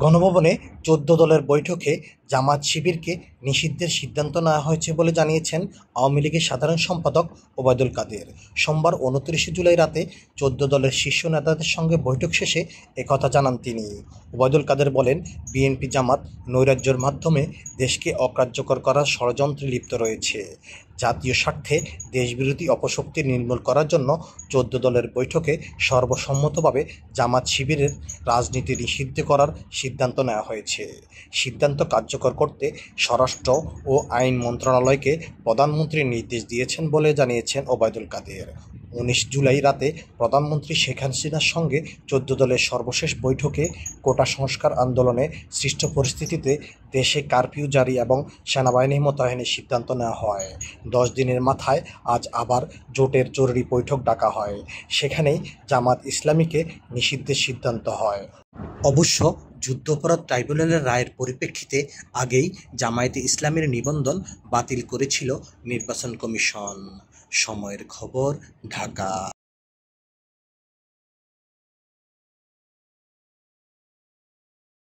গণভবনে ১৪ দলের বৈঠকে জামায়াত শিবিরকে নিষিদ্ধের সিদ্ধান্ত নেওয়া হয়েছে বলে জানিয়েছেন আওয়ামী লীগের সাধারণ সম্পাদক ওবায়দুল কাদের। সোমবার ২৯ জুলাই রাতে ১৪ দলের শীর্ষ নেতাদের সঙ্গে বৈঠক শেষে একথা জানান তিনি। ওবায়দুল কাদের বলেন, বিএনপি জামাত নৈরাজ্যের মাধ্যমে দেশকে অকার্যকর করার ষড়যন্ত্রে লিপ্ত রয়েছে। জাতীয় স্বার্থে দেশবিরোধী অপশক্তি নির্মূল করার জন্য ১৪ দলের বৈঠকে সর্বসম্মতভাবে জামাত শিবিরের রাজনীতি নিষিদ্ধ করার সিদ্ধান্ত নেওয়া হয়েছে। সিদ্ধান্ত কার্যকর করতে স্বরাষ্ট্র ও আইন মন্ত্রণালয়কে প্রধানমন্ত্রী নির্দেশ দিয়েছেন বলে জানিয়েছেন ওবায়দুল কাদের। ১৯ জুলাই রাতে প্রধানমন্ত্রী শেখ হাসিনার সঙ্গে ১৪ দলের সর্বশেষ বৈঠকে কোটা সংস্কার আন্দোলনে সৃষ্ট পরিস্থিতিতে দেশে কারফিউ জারি এবং সেনাবাহিনী মোতায়েনের সিদ্ধান্ত নেওয়া হয়। ১০ দিনের মাথায় আজ আবার জোটের জরুরি বৈঠক ডাকা হয়। সেখানেই জামাত ইসলামীকে নিষিদ্ধের সিদ্ধান্ত হয়। অবশ্য যুদ্ধাপরাধ ট্রাইব্যুনালের রায়ের পরিপ্রেক্ষিতে আগেই জামায়াতে ইসলামীর নিবন্ধন বাতিল করেছিল নির্বাচন কমিশন। সময়ের খবর, ঢাকা।